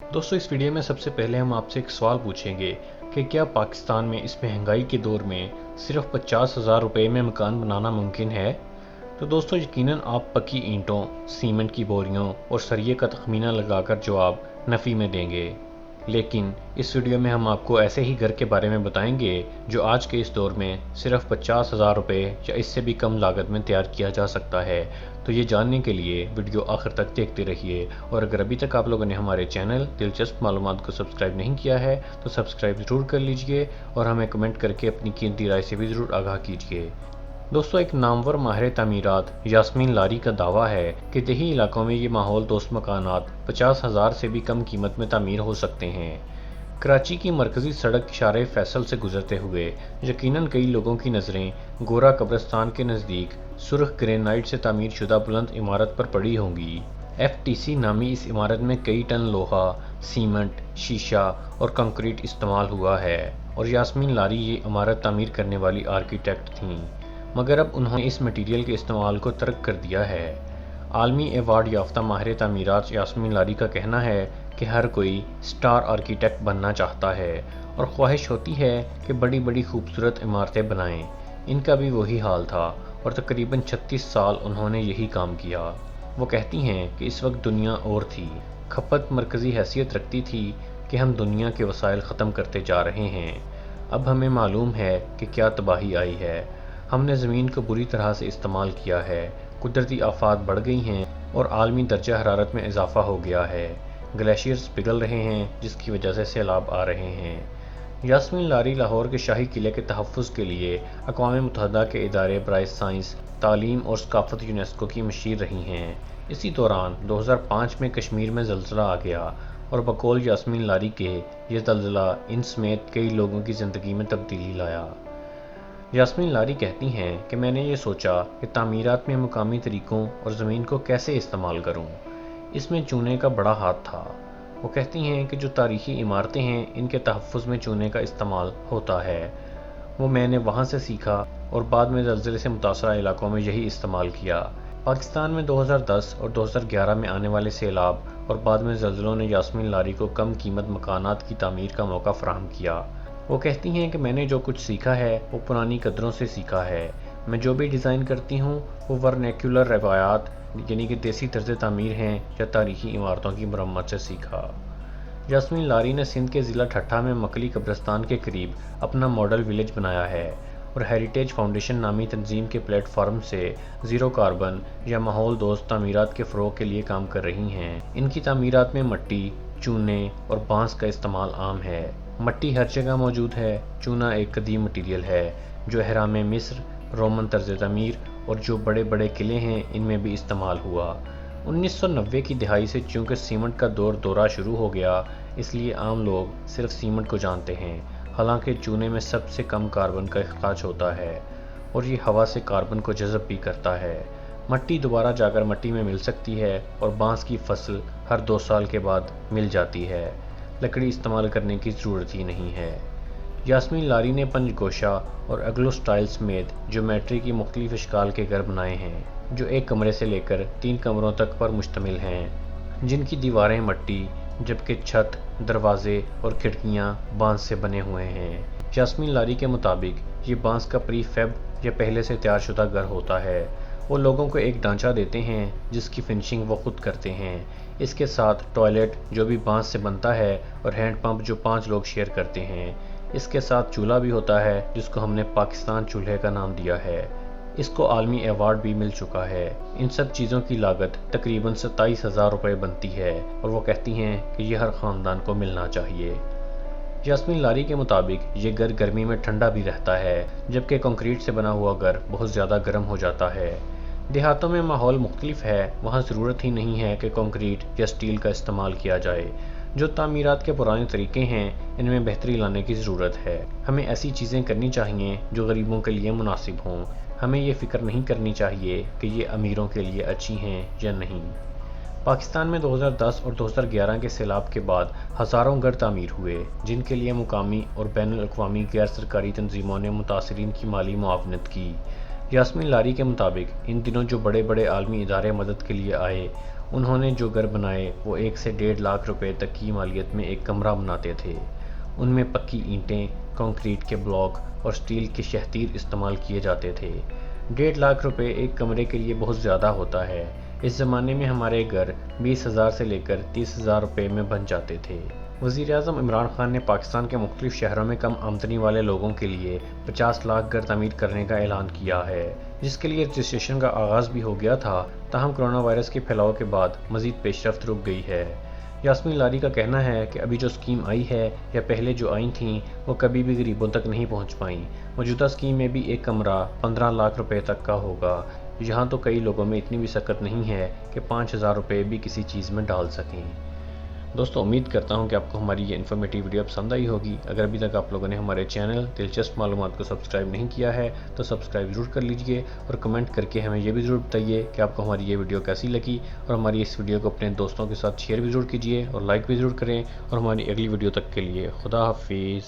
दोस्तों, इस वीडियो में सबसे पहले हम आपसे एक सवाल पूछेंगे कि क्या पाकिस्तान में इस महंगाई के दौर में सिर्फ 50,000 रुपये में मकान बनाना मुमकिन है। तो दोस्तों, यकीनन आप पक्की ईंटों, सीमेंट की बोरियों और सरिये का तखमीना लगाकर जवाब नफ़ी में देंगे। लेकिन इस वीडियो में हम आपको ऐसे ही घर के बारे में बताएंगे जो आज के इस दौर में सिर्फ 50,000 रुपये या इससे भी कम लागत में तैयार किया जा सकता है। तो ये जानने के लिए वीडियो आखिर तक देखते रहिए, और अगर अभी तक आप लोगों ने हमारे चैनल दिलचस्प मालूमात को सब्सक्राइब नहीं किया है तो सब्सक्राइब ज़रूर कर लीजिए और हमें कमेंट करके अपनी कीमती राय से भी ज़रूर आगाह कीजिए। दोस्तों, एक नामवर माहिर तामीरात यास्मीन लारी का दावा है कि देही इलाकों में ये माहौल दोस्त मकानात 50,000 से भी कम कीमत में तामीर हो सकते हैं। कराची की मरकजी सड़क शारे फैसल से गुजरते हुए यकीनन कई लोगों की नज़रें गोरा कब्रिस्तान के नज़दीक सुर्ख ग्रेनाइट से तामीर शुदा बुलंद इमारत पर पड़ी होंगी। FTC नामी इस इमारत में कई टन लोहा, सीमेंट, शीशा और कंक्रीट इस्तेमाल हुआ है, और यास्मीन लारी ये इमारत तामीर करने वाली आर्किटेक्ट थीं, मगर अब उन्होंने इस मटीरियल के इस्तेमाल को तर्क कर दिया है। आलमी अवार्ड याफ्ता माहिर तामीरात यास्मीन लारी का कहना है कि हर कोई स्टार आर्किटेक्ट बनना चाहता है और ख्वाहिश होती है कि बड़ी बड़ी खूबसूरत इमारतें बनाएं। इनका भी वही हाल था और तकरीबन 36 साल उन्होंने यही काम किया। वो कहती हैं कि इस वक्त दुनिया और थी, खपत मरकज़ी हैसियत रखती थी कि हम दुनिया के वसाइल ख़त्म करते जा रहे हैं। अब हमें मालूम है कि क्या तबाही आई है। हमने ज़मीन को बुरी तरह से इस्तेमाल किया है, कुदरती आफात बढ़ गई हैं और आलमी दर्जा हरारत में इजाफ़ा हो गया है। ग्लेशियर्स पिघल रहे हैं जिसकी वजह से सैलाब आ रहे हैं। यास्मीन लारी लाहौर के शाही किले के तहफ़्फ़ुज़ के लिए अक़वाम मुत्तहिदा के इदारे बराए साइंस, तालीम और सकाफ़त यूनेस्को की मशीर रही हैं। इसी दौरान 2005 में कश्मीर में ज़लज़ला आ गया और बकौल यास्मीन लारी के ये ज़लज़ला इन समेत कई लोगों की ज़िंदगी में तब्दीली लाया। यास्मीन लारी कहती हैं कि मैंने ये सोचा कि तामीरात में मुकामी तरीक़ों और ज़मीन को कैसे इस्तेमाल करूँ। इसमें चूने का बड़ा हाथ था। वो कहती हैं कि जो तारीख़ी इमारतें हैं इनके तहफ़्फ़ुज़ में चूने का इस्तेमाल होता है। वो मैंने वहाँ से सीखा और बाद में ज़लज़ले से मुतासरा इलाकों में यही इस्तेमाल किया। पाकिस्तान में 2010 और 2011 में आने वाले सैलाब और बाद में ज़लज़लों ने यास्मीन लारी को कम कीमत मकानात की तामीर का मौका फ़राहम किया। वो कहती हैं कि मैंने जो कुछ सीखा है वो पुरानी कदरों से सीखा है। मैं जो भी डिज़ाइन करती हूँ वो वर्नैक्युलर रवायात यानी कि देसी तर्ज़ तामीर हैं या तारीख़ी इमारतों की मरम्मत से सीखा। यास्मीन लारी ने सिंध के ज़िला ठट्ठा में मकली कब्रिस्तान के करीब अपना मॉडल विलेज बनाया है और हेरिटेज फाउंडेशन नामी तंजीम के प्लेटफॉर्म से ज़ीरो कार्बन या माहौल दोस्त तामीरात के फ़रोग़ के लिए काम कर रही हैं। इनकी तामीरात में मट्टी, चूने और बांस का इस्तेमाल आम है। मट्टी हर जगह मौजूद है। चूना एक कदीम मटीरियल है जो अहराम मिस्र, रोमन तर्ज़ तामीर और जो बड़े बड़े किले हैं इनमें भी इस्तेमाल हुआ। 1990 की दिहाई से चूँकि सीमेंट का दौरा शुरू हो गया, इसलिए आम लोग सिर्फ सीमेंट को जानते हैं, हालांकि चूने में सबसे कम कार्बन का अखराज होता है और ये हवा से कार्बन को जज़ब भी करता है। मट्टी दोबारा जाकर मट्टी में मिल सकती है और बांस की फसल हर 2 साल के बाद मिल जाती है। लकड़ी इस्तेमाल करने की ज़रूरत ही नहीं है। यास्मीन लारी ने पंजगोशा और अगलो स्टाइल समेत ज्योमेट्री की मुख्तलिफ अशकाल के घर बनाए हैं जो एक कमरे से लेकर 3 कमरों तक पर मुश्तमिल हैं, जिनकी दीवारें मट्टी जबकि छत, दरवाजे और खिड़कियां बांस से बने हुए हैं। यास्मीन लारी के मुताबिक ये बांस का प्रीफैब या पहले से तैयार शुदा घर होता है। वो लोगों को एक ढांचा देते हैं जिसकी फिनिशिंग वो खुद करते हैं। इसके साथ टॉयलेट जो भी बांस से बनता है और हैंड पंप जो 5 लोग शेयर करते हैं। इसके साथ चूल्हा भी होता है जिसको हमने पाकिस्तान चूल्हे का नाम दिया है। इसको आलमी अवार्ड भी मिल चुका है। इन सब चीज़ों की लागत तकरीबन 27,000 रुपये बनती है और वो कहती हैं कि ये हर ख़ानदान को मिलना चाहिए। यास्मीन लारी के मुताबिक ये घर गर्मी में ठंडा भी रहता है, जबकि कंक्रीट से बना हुआ घर बहुत ज़्यादा गर्म हो जाता है। देहातों में माहौल मुख्तलिफ है, वहाँ ज़रूरत ही नहीं है कि कंक्रीट या स्टील का इस्तेमाल किया जाए। जो तामीरात के पुराने तरीके हैं इनमें बेहतरी लाने की ज़रूरत है। हमें ऐसी चीज़ें करनी चाहिए जो गरीबों के लिए मुनासिब हों। हमें ये फ़िक्र नहीं करनी चाहिए कि ये अमीरों के लिए अच्छी हैं या नहीं। पाकिस्तान में 2010 और 2011 के सैलाब के बाद हज़ारों घर तामीर हुए, जिनके लिए मुकामी और बैनुल अक़वामी गैर सरकारी तंजीमों ने मुतासरीन की माली मुआवनत की। यास्मीन लारी के मुताबिक इन दिनों जो बड़े बड़े आलमी इदारे मदद के लिए आए انہوں نے جو گھر بنائے وہ 1 سے 1.5 لاکھ روپے تک کی مالیت میں ایک کمرہ بناتے تھے۔ ان میں پکی اینٹیں، کنکریٹ کے بلاک اور سٹیل کے شہتیر استعمال کیے جاتے تھے۔ 1.5 لاکھ روپے ایک کمرے کے لیے بہت زیادہ ہوتا ہے۔ اس زمانے میں ہمارے گھر 20,000 سے لے کر 30,000 روپے میں بن جاتے تھے۔ وزیر اعظم عمران خان نے پاکستان کے مختلف شہروں میں کم آمدنی والے لوگوں کے لیے 50 لاکھ گھر تعمیر کرنے کا اعلان کیا ہے، جس کے لیے رجسٹریشن کا آغاز بھی ہو گیا تھا، تاہم کرونا وائرس کے پھیلاؤ کے بعد مزید پیش رفت رک گئی ہے۔ یاسمین لاری کا کہنا ہے کہ ابھی جو اسکیم آئی ہے یا پہلے جو آئی تھیں وہ کبھی بھی غریبوں تک نہیں پہنچ پائیں۔ موجودہ اسکیم میں بھی ایک کمرہ 15 لاکھ روپے تک کا ہوگا۔ یہاں تو کئی لوگوں میں اتنی بھی سکت نہیں ہے کہ 5,000 روپے بھی کسی چیز میں ڈال سکیں۔ دوستو، امید کرتا ہوں کہ آپ کو ہماری یہ انفارمیٹیو ویڈیو پسند آئی ہوگی۔ اگر ابھی تک آپ لوگوں نے ہمارے چینل دلچسپ معلومات کو سبسکرائب نہیں کیا ہے تو سبسکرائب ضرور کر لیجئے، اور کمنٹ کر کے ہمیں یہ بھی ضرور بتائیے کہ آپ کو ہماری یہ ویڈیو کیسی لگی، اور ہماری اس ویڈیو کو اپنے دوستوں کے ساتھ شیئر بھی ضرور کیجئے اور لائک بھی ضرور کریں، اور ہماری اگلی ویڈیو تک کے لیے خدا حافظ۔